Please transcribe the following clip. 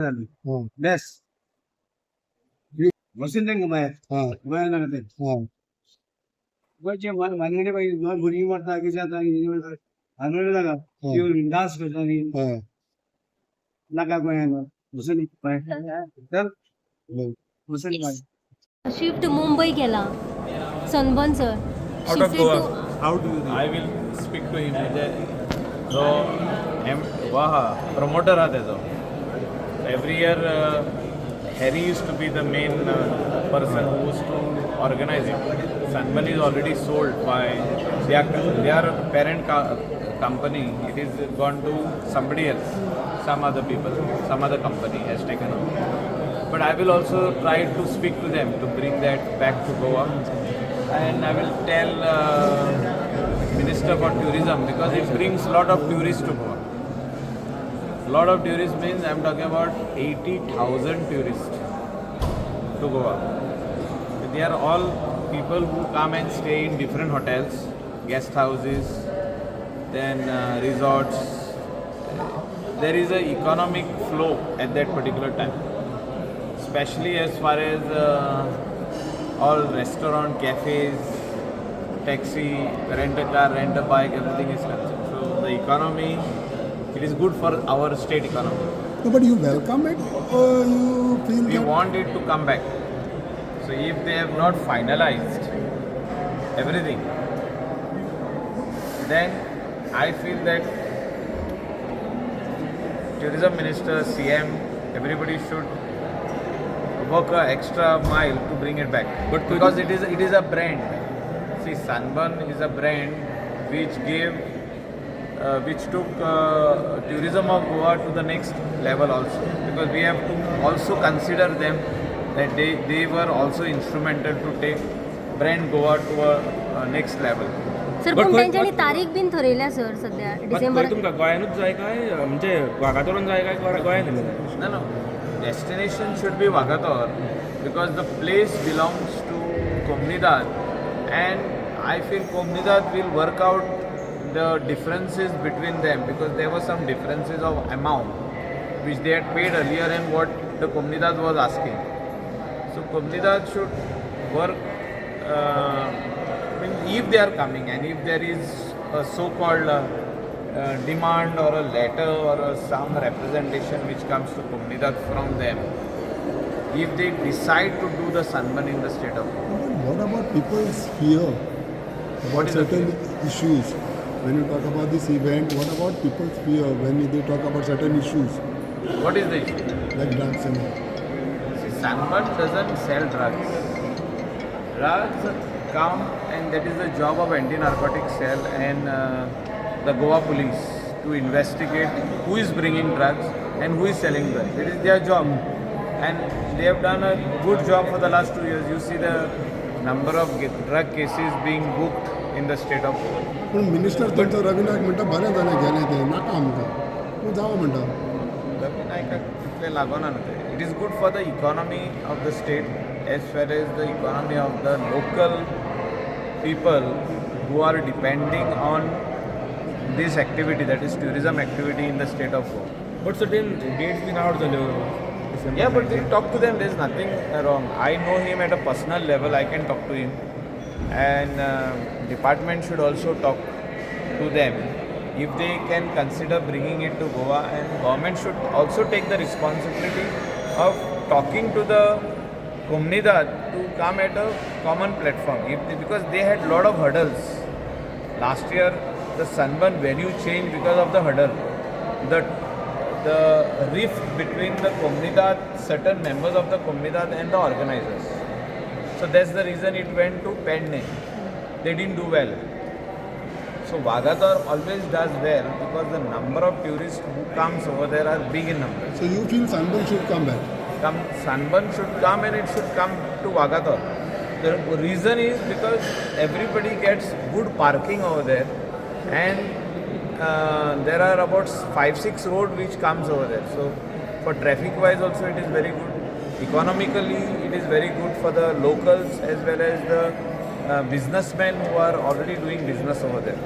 Best. Masin din kumaya. Kumaya na natin. बच्चे मन मानने भाई मैं बुरी मरता के जाता है आने लगा ये डांस करता नहीं लगा कोई ना मुझे नहीं पाए चल मुझे नहीं पाए शिफ्ट मुंबई केला sunburn sir Out of Goa. how do you I will speak to him. जो वहाँ promoter आहे त्याचा. Every year Harry used to be the main person who used to organize it. Sunburn is already sold by their parent company. It is gone to somebody else, some other people, some other company has taken over. But I will also try to speak to them to bring that back to Goa. And I will tell Minister for Tourism because it brings a lot of tourists to Goa. A lot of tourists means I am talking about 80,000 tourists to Goa. They are all people who come and stay in different hotels, guest houses, then resorts. There is an economic flow at that particular time, especially as far as all restaurant, cafes, taxi, rent a car, rent a bike, everything is concerned. So the economy, it is good for our state economy. No, but you welcome it or you feel We want it to come back. So if they have not finalized everything, then I feel that tourism minister, CM, everybody should work an extra mile to bring it back. But because it is a brand. See, Sunburn is a brand which took tourism of Goa to the next level also. Because we have to also consider them that they were also instrumental to take brand Goa to a next level. Sir पण त्यांच्यानी तारीख बिन ठरवल्या sir सध्या December तुमका गोंयानूच जाय काय म्हणजे वागातोरून जाय काय गोंयान No, destination should be Wagator because the place belongs to Komnidad and I feel Komnidad will work out the differences between them because there were some differences of amount which they had paid earlier and what the Komnidad was asking. So Komnidad should work if they are coming and if there is a so-called demand or a letter or some representation which comes to Komnidad from them, if they decide to do the Sunburn in the state of Goa. what about people's fear What about is the certain issues? When you talk about this event, what about people's fear when they talk about certain issues What is the issue? like drugs and all? See, Sunburn doesn't sell drugs. Drugs come and that is the job of anti-narcotic cell and the Goa police to investigate who is bringing drugs and who is selling drugs. It is their job and they have done a good job for the last 2 years. You see the number of drug cases being booked in the state of Goa. पण minister त्यांचं रवी नाईक म्हणटा बरें जालें गेलें तें नाका आमकां पूण जावं म्हणटा रवी नायकाक तितलें लागना न्हू तें. It is good for the economy of the state as well as the economy of the local people who are depending on this activity, that is tourism activity in the state of Goa. But certain dates been out जाल्यो Yeah, but we talk to them, there is nothing wrong. I know him at a personal level, I can talk to him. And department should also talk to them if they can consider bringing it to Goa, and government should also take the responsibility of talking to the Komnidad to come at a common platform because they had lot of hurdles. Last year the Sunburn venue changed because of the hurdle. The rift between the Komnidad, certain members of the Komnidad and the organizers. So that's the reason it went to Penne. They didn't do well. So Wagator always does well because the number of tourists who comes over there are big in number. So you feel Sunburn should come back? Sunburn should come and it should come to Wagator. The reason is because everybody gets good parking over there and there are about 5-6 road which comes over there. So for traffic wise also it is very good. Economically it is very good for the locals as well as the businessmen who are already doing business over there.